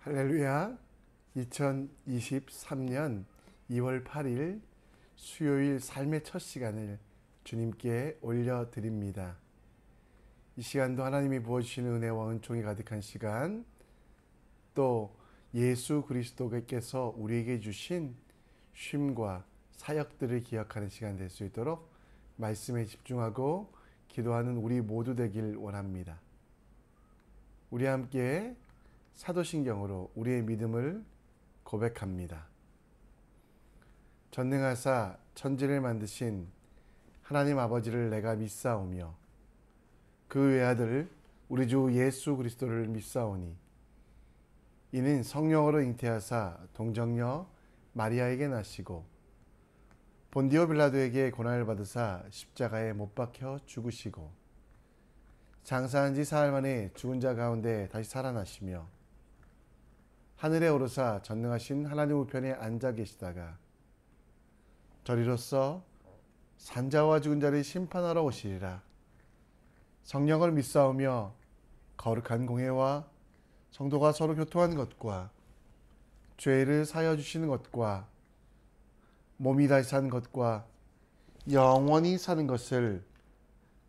할렐루야. 2023년 2월 8일 수요일 삶의 첫 시간을 주님께 올려드립니다. 이 시간도 하나님이 부어주시는 은혜와 은총이 가득한 시간, 또 예수 그리스도께서 우리에게 주신 쉼과 사역들을 기억하는 시간 될 수 있도록 말씀에 집중하고 기도하는 우리 모두 되길 원합니다. 우리 함께 사도신경으로 우리의 믿음을 고백합니다. 전능하사 천지를 만드신 하나님 아버지를 내가 믿사오며 그 외아들 우리 주 예수 그리스도를 믿사오니 이는 성령으로 잉태하사 동정녀 마리아에게 나시고 본디오 빌라도에게 고난을 받으사 십자가에 못 박혀 죽으시고 장사한 지 사흘 만에 죽은 자 가운데 다시 살아나시며 하늘에 오르사 전능하신 하나님 우편에 앉아 계시다가 저리로서 산자와 죽은 자를 심판하러 오시리라. 성령을 믿사오며 거룩한 공회와 성도가 서로 교통한 것과 죄를 사하여 주시는 것과 몸이 다시 산 것과 영원히 사는 것을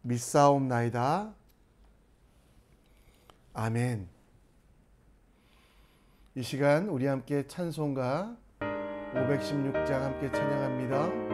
믿사옵나이다. 아멘. 이 시간 우리 함께 찬송가 516장 함께 찬양합니다.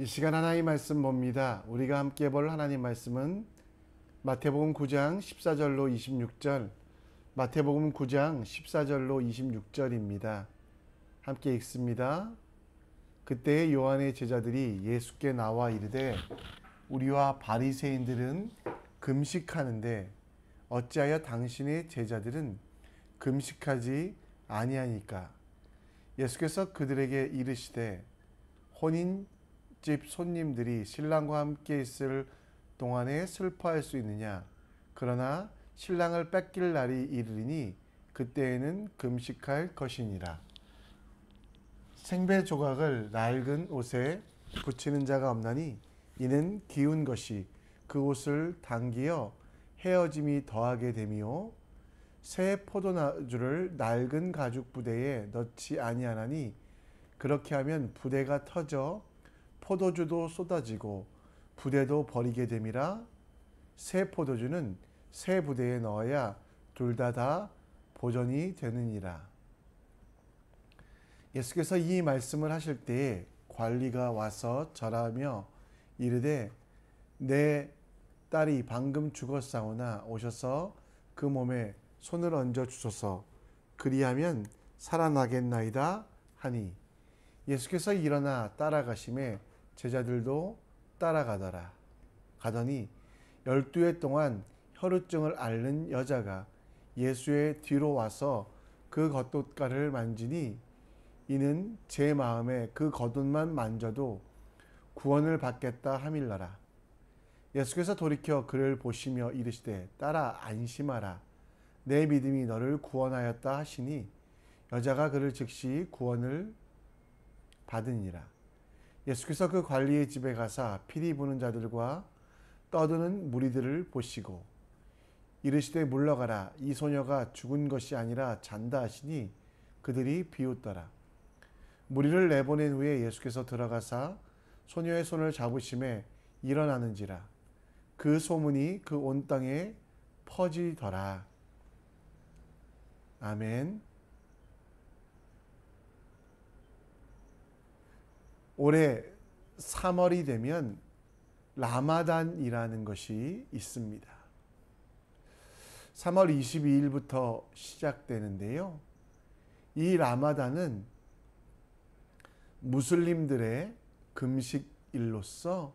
이 시간 하나님 말씀 봅니다. 우리가 함께 볼 하나님 말씀은 마태복음 9장 14절로 26절, 마태복음 9장 14절로 26절입니다. 함께 읽습니다. 그때 요한의 제자들이 예수께 나와 이르되 우리와 바리새인들은 금식하는데 어찌하여 당신의 제자들은 금식하지 아니하니까? 예수께서 그들에게 이르시되 혼인집 손님들이 신랑과 함께 있을 동안에 슬퍼할 수 있느냐? 그러나 신랑을 뺏길 날이 이르리니 그때에는 금식할 것이니라. 생배 조각을 낡은 옷에 붙이는 자가 없나니 이는 기운 것이 그 옷을 당기어 헤어짐이 더하게 되미요 새 포도주를 낡은 가죽 부대에 넣지 아니하나니 그렇게 하면 부대가 터져 포도주도 쏟아지고 부대도 버리게 됨이라. 새 포도주는 새 부대에 넣어야 둘 다 보존이 되느니라. 예수께서 이 말씀을 하실 때에 관리가 와서 절하며 이르되 내 딸이 방금 죽었사오나 오셔서 그 몸에 손을 얹어 주소서. 그리하면 살아나겠나이다 하니 예수께서 일어나 따라가심에 제자들도 따라가더라. 가더니 12해 동안 혈루증을 앓는 여자가 예수의 뒤로 와서 그 겉옷가를 만지니 이는 제 마음에 그 겉옷만 만져도 구원을 받겠다 하밀러라. 예수께서 돌이켜 그를 보시며 이르시되 딸아 안심하라. 내 믿음이 너를 구원하였다 하시니 여자가 그를 즉시 구원을 받으니라. 예수께서 그 관리의 집에 가사 피리 부는 자들과 떠드는 무리들을 보시고 이르시되 물러가라. 이 소녀가 죽은 것이 아니라 잔다 하시니 그들이 비웃더라. 무리를 내보낸 후에 예수께서 들어가사 소녀의 손을 잡으심에 일어나는지라. 그 소문이 그 온 땅에 퍼지더라. 아멘. 올해 3월이 되면 라마단이라는 것이 있습니다. 3월 22일부터 시작되는데요. 이 라마단은 무슬림들의 금식일로서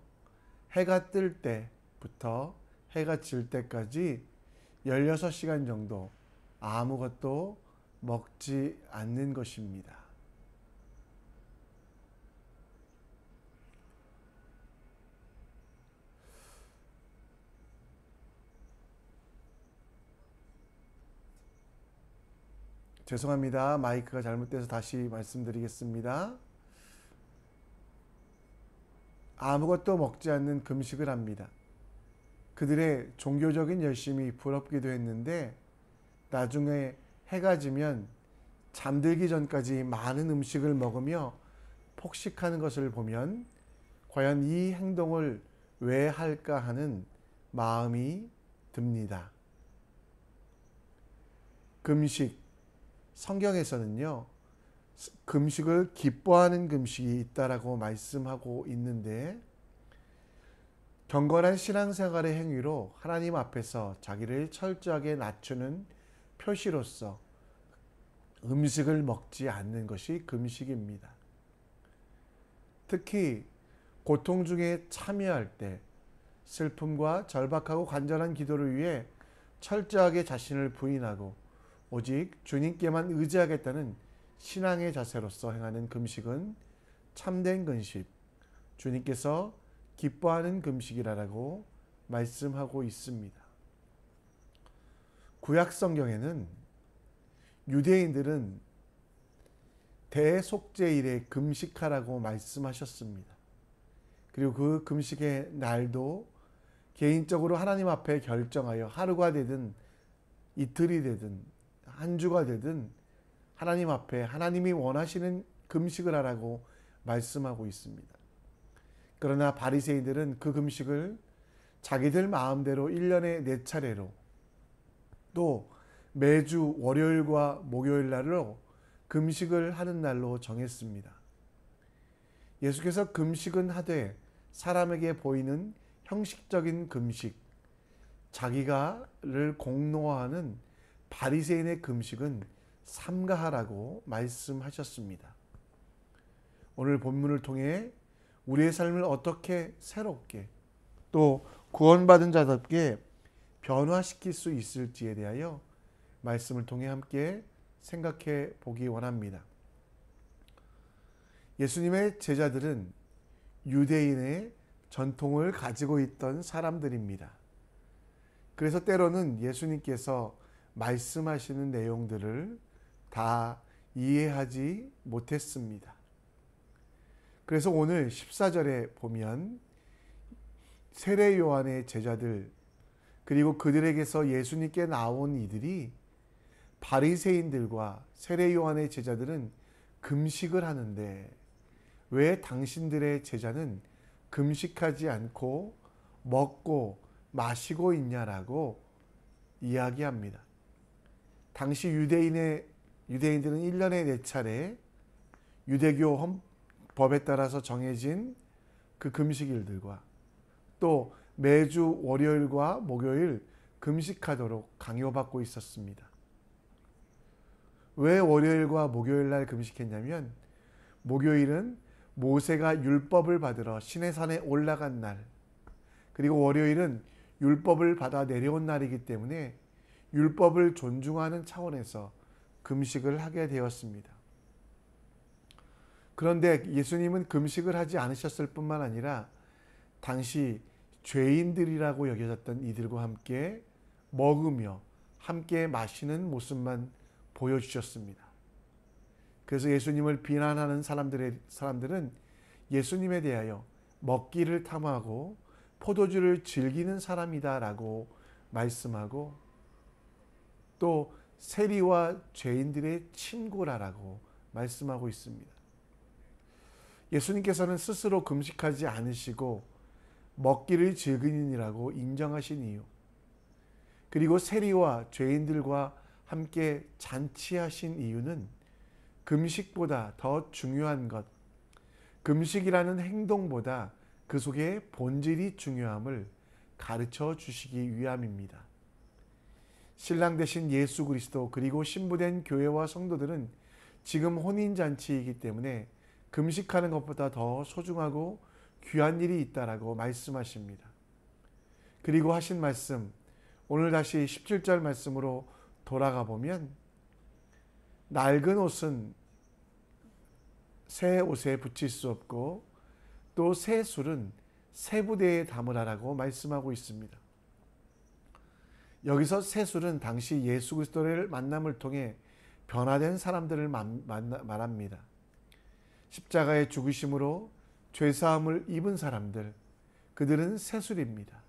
해가 뜰 때부터 해가 질 때까지 16시간 정도 아무것도 먹지 않는 것입니다. 죄송합니다. 마이크가 잘못돼서 다시 말씀드리겠습니다. 아무것도 먹지 않는 금식을 합니다. 그들의 종교적인 열심이 부럽기도 했는데 나중에 해가 지면 잠들기 전까지 많은 음식을 먹으며 폭식하는 것을 보면 과연 이 행동을 왜 할까 하는 마음이 듭니다. 금식, 성경에서는요, 금식을 기뻐하는 금식이 있다라고 말씀하고 있는데 경건한 신앙생활의 행위로 하나님 앞에서 자기를 철저하게 낮추는 표시로서 음식을 먹지 않는 것이 금식입니다. 특히 고통 중에 참여할 때 슬픔과 절박하고 간절한 기도를 위해 철저하게 자신을 부인하고 오직 주님께만 의지하겠다는 신앙의 자세로서 행하는 금식은 참된 금식, 주님께서 기뻐하는 금식이라고 말씀하고 있습니다. 구약 성경에는 유대인들은 대속죄일에 금식하라고 말씀하셨습니다. 그리고 그 금식의 날도 개인적으로 하나님 앞에 결정하여 하루가 되든 이틀이 되든 한 주가 되든 하나님 앞에 하나님이 원하시는 금식을 하라고 말씀하고 있습니다. 그러나 바리새인들은 그 금식을 자기들 마음대로 1년에 4차례로 또 매주 월요일과 목요일 날로 금식을 하는 날로 정했습니다. 예수께서 금식은 하되 사람에게 보이는 형식적인 금식, 자기가를 공로하는 바리새인의 금식은 삼가하라고 말씀하셨습니다. 오늘 본문을 통해 우리의 삶을 어떻게 새롭게 또 구원받은 자답게 변화시킬 수 있을지에 대하여 말씀을 통해 함께 생각해 보기 원합니다. 예수님의 제자들은 유대인의 전통을 가지고 있던 사람들입니다. 그래서 때로는 예수님께서 말씀하시는 내용들을 다 이해하지 못했습니다. 그래서 오늘 14절에 보면 세례 요한의 제자들 그리고 그들에게서 예수님께 나온 이들이 바리새인들과 세례 요한의 제자들은 금식을 하는데 왜 당신들의 제자는 금식하지 않고 먹고 마시고 있냐라고 이야기합니다. 당시 유대인들은 1년에 4차례 유대교 법에 따라서 정해진 그 금식일들과 또 매주 월요일과 목요일 금식하도록 강요받고 있었습니다. 왜 월요일과 목요일 날 금식했냐면 목요일은 모세가 율법을 받으러 시내산에 올라간 날, 그리고 월요일은 율법을 받아 내려온 날이기 때문에 율법을 존중하는 차원에서 금식을 하게 되었습니다. 그런데 예수님은 금식을 하지 않으셨을 뿐만 아니라 당시 죄인들이라고 여겨졌던 이들과 함께 먹으며 함께 마시는 모습만 보여주셨습니다. 그래서 예수님을 비난하는 사람들은 예수님에 대하여 먹기를 탐하고 포도주를 즐기는 사람이다라고 말씀하고 또 세리와 죄인들의 친구라라고 말씀하고 있습니다. 예수님께서는 스스로 금식하지 않으시고 먹기를 즐기느니라고 인정하신 이유, 그리고 세리와 죄인들과 함께 잔치하신 이유는 금식보다 더 중요한 것, 금식이라는 행동보다 그 속에 본질이 중요함을 가르쳐 주시기 위함입니다. 신랑 되신 예수 그리스도 그리고 신부된 교회와 성도들은 지금 혼인잔치이기 때문에 금식하는 것보다 더 소중하고 귀한 일이 있다라고 말씀하십니다. 그리고 하신 말씀, 오늘 다시 17절 말씀으로 돌아가 보면 낡은 옷은 새 옷에 붙일 수 없고 또 새 술은 새 부대에 담으라라고 말씀하고 있습니다. 여기서 새 술은 당시 예수 그리스도를 만남을 통해 변화된 사람들을 말합니다. 십자가의 죽으심으로 죄사함을 입은 사람들, 그들은 새술입니다.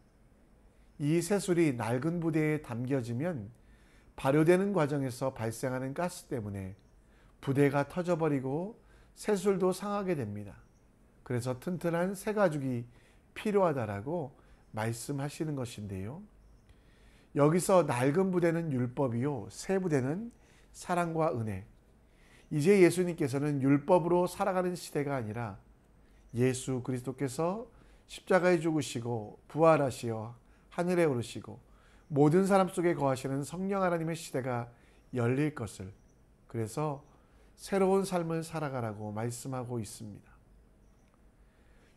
이 새술이 낡은 부대에 담겨지면 발효되는 과정에서 발생하는 가스 때문에 부대가 터져버리고 새술도 상하게 됩니다. 그래서 튼튼한 새 가죽이 필요하다라고 말씀하시는 것인데요. 여기서 낡은 부대는 율법이요, 새 부대는 사랑과 은혜. 이제 예수님께서는 율법으로 살아가는 시대가 아니라 예수 그리스도께서 십자가에 죽으시고 부활하시어 하늘에 오르시고 모든 사람 속에 거하시는 성령 하나님의 시대가 열릴 것을, 그래서 새로운 삶을 살아가라고 말씀하고 있습니다.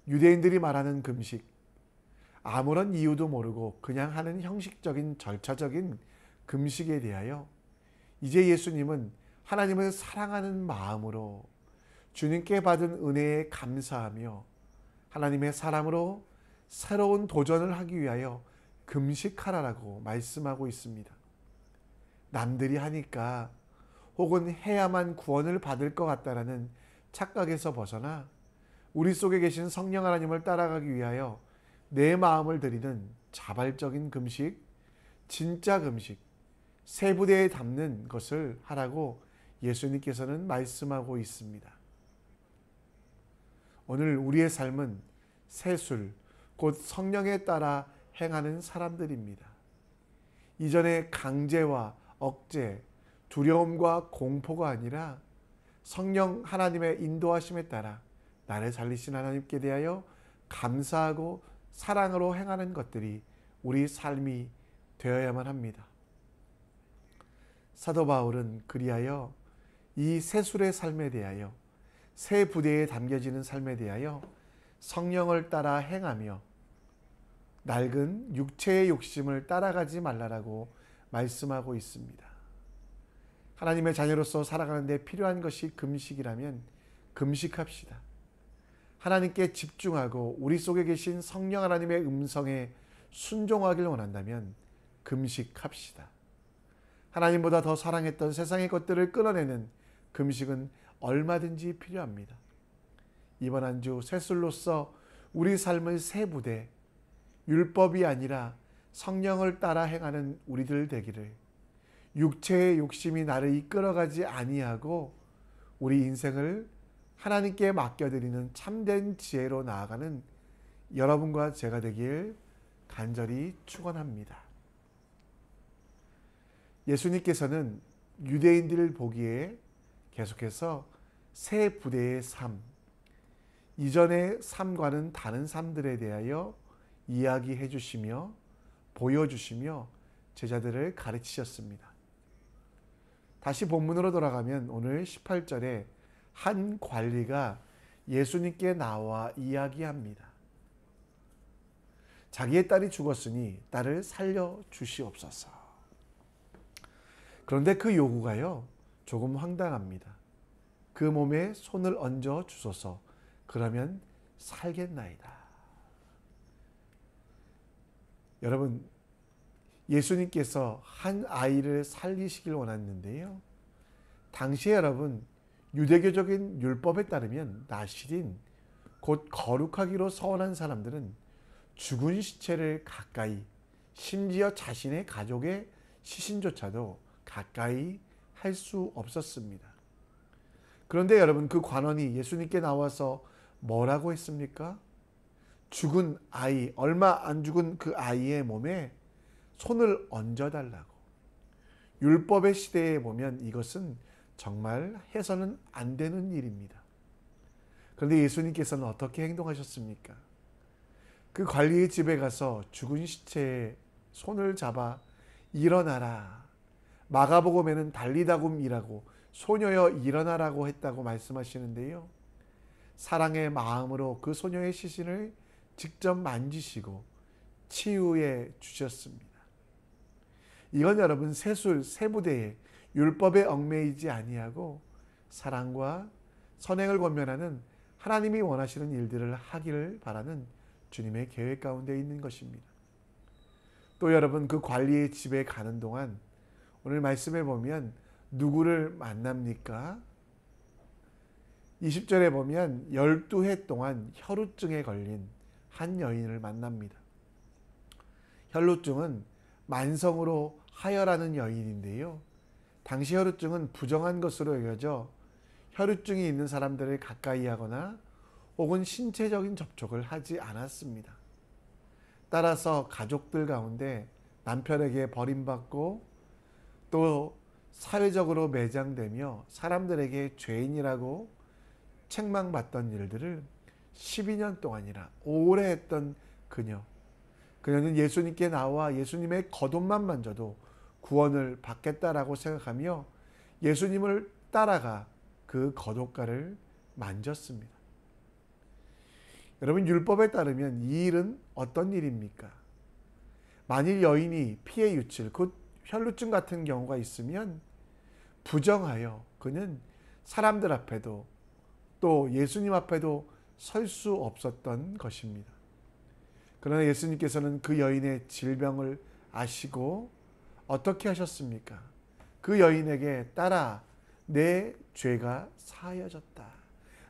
유대인들이 말하는 금식, 아무런 이유도 모르고 그냥 하는 형식적인 절차적인 금식에 대하여 이제 예수님은 하나님을 사랑하는 마음으로 주님께 받은 은혜에 감사하며 하나님의 사람으로 새로운 도전을 하기 위하여 금식하라라고 말씀하고 있습니다. 남들이 하니까 혹은 해야만 구원을 받을 것 같다라는 착각에서 벗어나 우리 속에 계신 성령 하나님을 따라가기 위하여 내 마음을 들이는 자발적인 금식, 진짜 금식, 새 부대에 담는 것을 하라고 예수님께서는 말씀하고 있습니다. 오늘 우리의 삶은 새술, 곧 성령에 따라 행하는 사람들입니다. 이전에 강제와 억제, 두려움과 공포가 아니라 성령 하나님의 인도하심에 따라 나를 살리신 하나님께 대하여 감사하고 사랑으로 행하는 것들이 우리 삶이 되어야만 합니다. 사도 바울은 그리하여 이 새술의 삶에 대하여 새 부대에 담겨지는 삶에 대하여 성령을 따라 행하며 낡은 육체의 욕심을 따라가지 말라라고 말씀하고 있습니다. 하나님의 자녀로서 살아가는 데 필요한 것이 금식이라면 금식합시다. 하나님께 집중하고 우리 속에 계신 성령 하나님의 음성에 순종하길 원한다면 금식합시다. 하나님보다 더 사랑했던 세상의 것들을 끊어내는 금식은 얼마든지 필요합니다. 이번 한 주 새술로서 우리 삶의 새 부대, 율법이 아니라 성령을 따라 행하는 우리들 되기를, 육체의 욕심이 나를 이끌어가지 아니하고 우리 인생을 하나님께 맡겨드리는 참된 지혜로 나아가는 여러분과 제가 되길 간절히 축원합니다. 예수님께서는 유대인들을 보기에 계속해서 새 부대의 삶, 이전의 삶과는 다른 삶들에 대하여 이야기해 주시며 보여주시며 제자들을 가르치셨습니다. 다시 본문으로 돌아가면 오늘 18절에 한 관리가 예수님께 나와 이야기합니다. 자기의 딸이 죽었으니 딸을 살려 주시옵소서. 그런데 그 요구가요, 조금 황당합니다. 그 몸에 손을 얹어 주소서. 그러면 살겠나이다. 여러분, 예수님께서 한 아이를 살리시길 원했는데요. 당시에 여러분, 유대교적인 율법에 따르면 나실인, 곧 거룩하기로 서원한 사람들은 죽은 시체를 가까이, 심지어 자신의 가족의 시신조차도 가까이 할 수 없었습니다. 그런데 여러분, 그 관원이 예수님께 나와서 뭐라고 했습니까? 죽은 아이, 얼마 안 죽은 그 아이의 몸에 손을 얹어달라고. 율법의 시대에 보면 이것은 정말 해서는 안 되는 일입니다. 그런데 예수님께서는 어떻게 행동하셨습니까? 그 관리의 집에 가서 죽은 시체에 손을 잡아 일어나라. 마가복음에는 달리다굼이라고 소녀여 일어나라고 했다고 말씀하시는데요. 사랑의 마음으로 그 소녀의 시신을 직접 만지시고 치유해 주셨습니다. 이건 여러분 새술, 새부대에 율법에 얽매이지 아니하고 사랑과 선행을 권면하는 하나님이 원하시는 일들을 하기를 바라는 주님의 계획 가운데 있는 것입니다. 또 여러분, 그 관리의 집에 가는 동안 오늘 말씀에 보면 누구를 만납니까? 20절에 보면 12해 동안 혈루증에 걸린 한 여인을 만납니다. 혈루증은 만성으로 하혈하는 여인인데요. 당시 혈루증은 부정한 것으로 여겨져 혈루증이 있는 사람들을 가까이 하거나 혹은 신체적인 접촉을 하지 않았습니다. 따라서 가족들 가운데 남편에게 버림받고 또 사회적으로 매장되며 사람들에게 죄인이라고 책망받던 일들을 12년 동안이나 오래 했던 그녀는 예수님께 나와 예수님의 겉옷만 만져도 구원을 받겠다라고 생각하며 예수님을 따라가 그 겉옷가를 만졌습니다. 여러분, 율법에 따르면 이 일은 어떤 일입니까? 만일 여인이 피해 유칠, 곧 혈루증 같은 경우가 있으면 부정하여 그는 사람들 앞에도 또 예수님 앞에도 설 수 없었던 것입니다. 그러나 예수님께서는 그 여인의 질병을 아시고 어떻게 하셨습니까? 그 여인에게 따라 내 죄가 사하여졌다.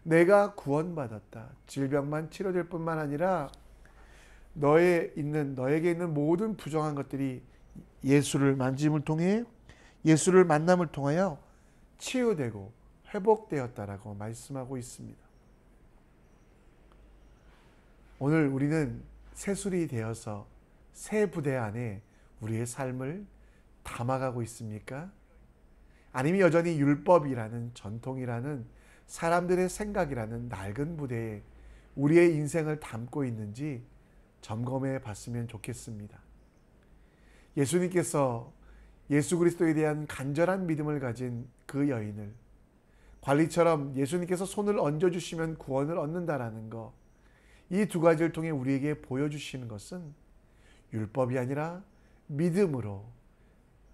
내가 구원받았다. 질병만 치료될 뿐만 아니라 너에게 있는 모든 부정한 것들이 예수를 만짐을 통해 예수를 만남을 통하여 치유되고 회복되었다라고 말씀하고 있습니다. 오늘 우리는 새술이 되어서 새 부대 안에 우리의 삶을 담아가고 있습니까? 아니면 여전히 율법이라는 전통이라는 사람들의 생각이라는 낡은 부대에 우리의 인생을 담고 있는지 점검해 봤으면 좋겠습니다. 예수님께서 예수 그리스도에 대한 간절한 믿음을 가진 그 여인을 관리처럼 예수님께서 손을 얹어주시면 구원을 얻는다라는 것, 이 두 가지를 통해 우리에게 보여주시는 것은 율법이 아니라 믿음으로,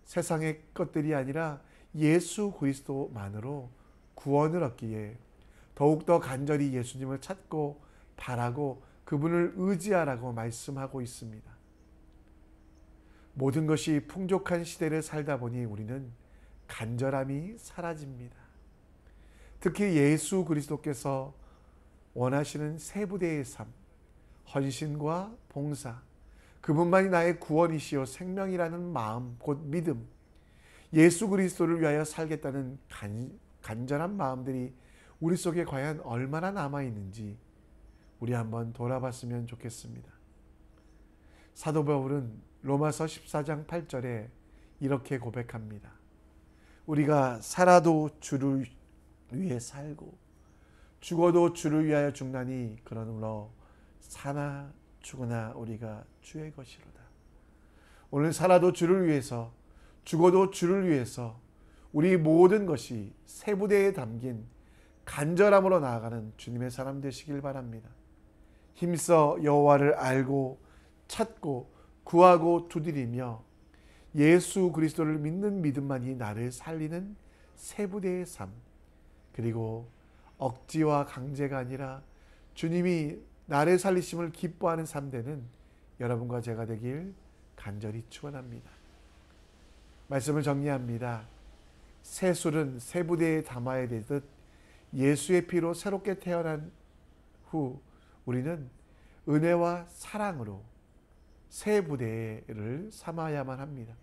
세상의 것들이 아니라 예수 그리스도만으로 구원을 얻기에 더욱더 간절히 예수님을 찾고 바라고 그분을 의지하라고 말씀하고 있습니다. 모든 것이 풍족한 시대를 살다 보니 우리는 간절함이 사라집니다. 특히 예수 그리스도께서 원하시는 세 부대의 삶, 헌신과 봉사, 그분만이 나의 구원이시요 생명이라는 마음, 곧 믿음, 예수 그리스도를 위하여 살겠다는 간절한 마음들이 우리 속에 과연 얼마나 남아있는지 우리 한번 돌아봤으면 좋겠습니다. 사도 바울은 로마서 14장 8절에 이렇게 고백합니다. 우리가 살아도 주를 위해 살고 죽어도 주를 위하여 죽나니 그러므로 사나 죽으나 우리가 주의 것이로다. 오늘 살아도 주를 위해서, 죽어도 주를 위해서 우리 모든 것이 세 부대에 담긴 간절함으로 나아가는 주님의 사람 되시길 바랍니다. 힘써 여호와를 알고 찾고 구하고 두드리며 예수 그리스도를 믿는 믿음만이 나를 살리는 세 부대의 삶, 그리고 억지와 강제가 아니라 주님이 나를 살리심을 기뻐하는 삶 되는 여러분과 제가 되길 간절히 축원합니다. 말씀을 정리합니다. 새 술은 새 부대에 담아야 되듯 예수의 피로 새롭게 태어난 후 우리는 은혜와 사랑으로 새 부대를 삼아야만 합니다.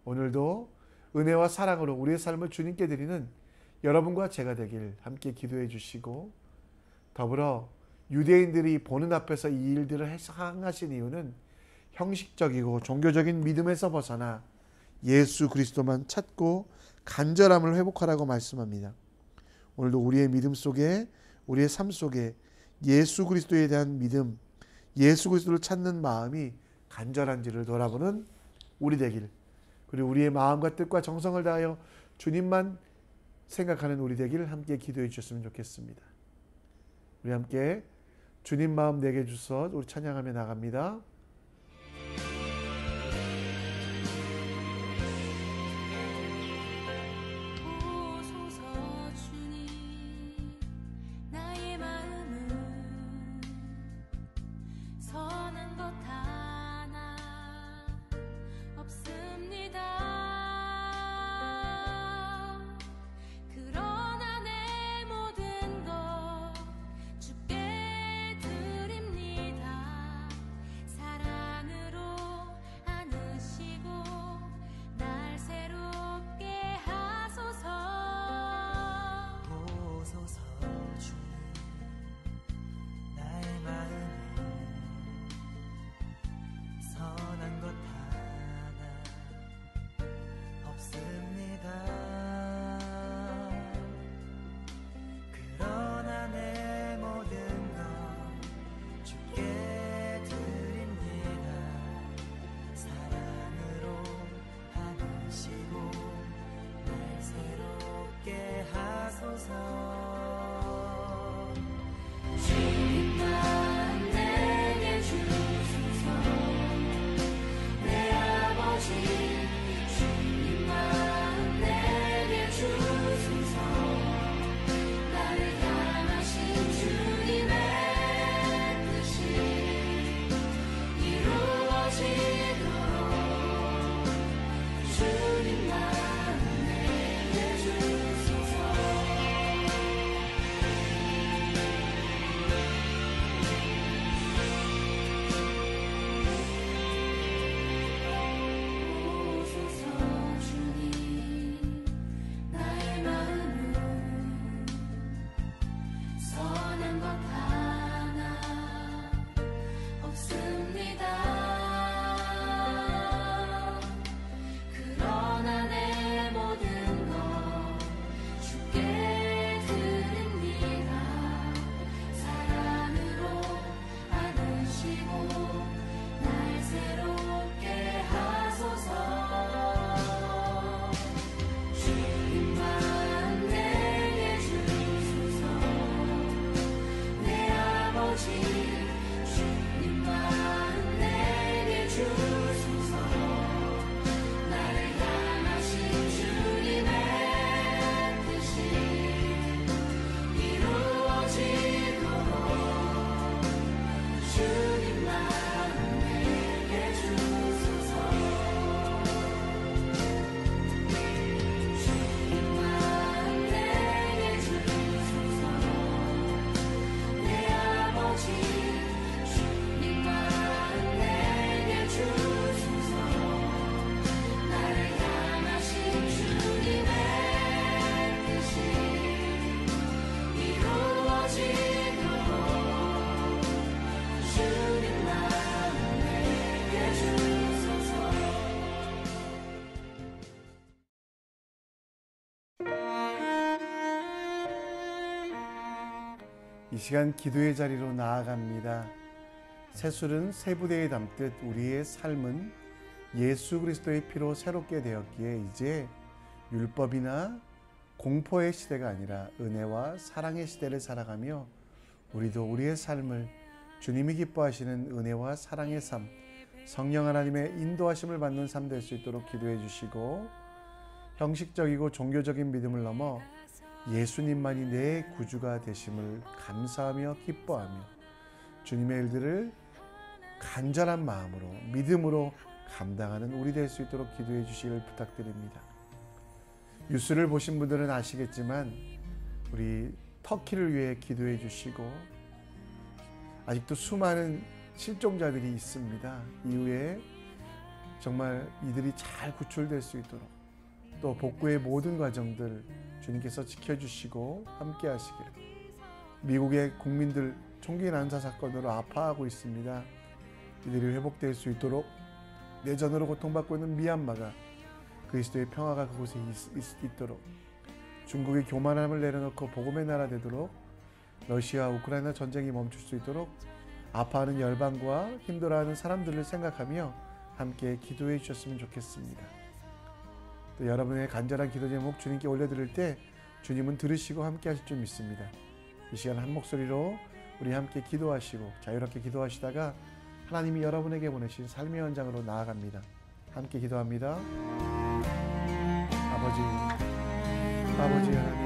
오늘도 은혜와 사랑으로 우리의 삶을 주님께 드리는 여러분과 제가 되길 함께 기도해 주시고, 더불어 유대인들이 보는 앞에서 이 일들을 행하신 이유는 형식적이고 종교적인 믿음에서 벗어나 예수 그리스도만 찾고 간절함을 회복하라고 말씀합니다. 오늘도 우리의 믿음 속에, 우리의 삶 속에 예수 그리스도에 대한 믿음, 예수 그리스도를 찾는 마음이 간절한지를 돌아보는 우리 되길, 그리고 우리의 마음과 뜻과 정성을 다하여 주님만 생각하는 우리 되기를 함께 기도해 주셨으면 좋겠습니다. 우리 함께 주님 마음 내게 주셔서 우리 찬양하며 나갑니다. 이 시간 기도의 자리로 나아갑니다. 새술은 새 부대에 담듯 우리의 삶은 예수 그리스도의 피로 새롭게 되었기에 이제 율법이나 공포의 시대가 아니라 은혜와 사랑의 시대를 살아가며 우리도 우리의 삶을 주님이 기뻐하시는 은혜와 사랑의 삶, 성령 하나님의 인도하심을 받는 삶 될 수 있도록 기도해 주시고, 형식적이고 종교적인 믿음을 넘어 예수님만이 내 구주가 되심을 감사하며 기뻐하며 주님의 일들을 간절한 마음으로 믿음으로 감당하는 우리 될 수 있도록 기도해 주시길 부탁드립니다. 뉴스를 보신 분들은 아시겠지만 우리 터키를 위해 기도해 주시고, 아직도 수많은 실종자들이 있습니다. 이후에 정말 이들이 잘 구출될 수 있도록, 또 복구의 모든 과정들 주님께서 지켜주시고 함께 하시기를. 미국의 국민들 총기 난사 사건으로 아파하고 있습니다. 이들이 회복될 수 있도록, 내전으로 고통받고 있는 미얀마가 그리스도의 평화가 그곳에 있도록, 중국이 교만함을 내려놓고 복음의 나라 되도록, 러시아 우크라이나 전쟁이 멈출 수 있도록 아파하는 열방과 힘들어하는 사람들을 생각하며 함께 기도해 주셨으면 좋겠습니다. 또 여러분의 간절한 기도 제목 주님께 올려드릴 때 주님은 들으시고 함께 하실 줄 믿습니다. 이 시간 한 목소리로 우리 함께 기도하시고 자유롭게 기도하시다가 하나님이 여러분에게 보내신 삶의 현장으로 나아갑니다. 함께 기도합니다. 아버지 하나님,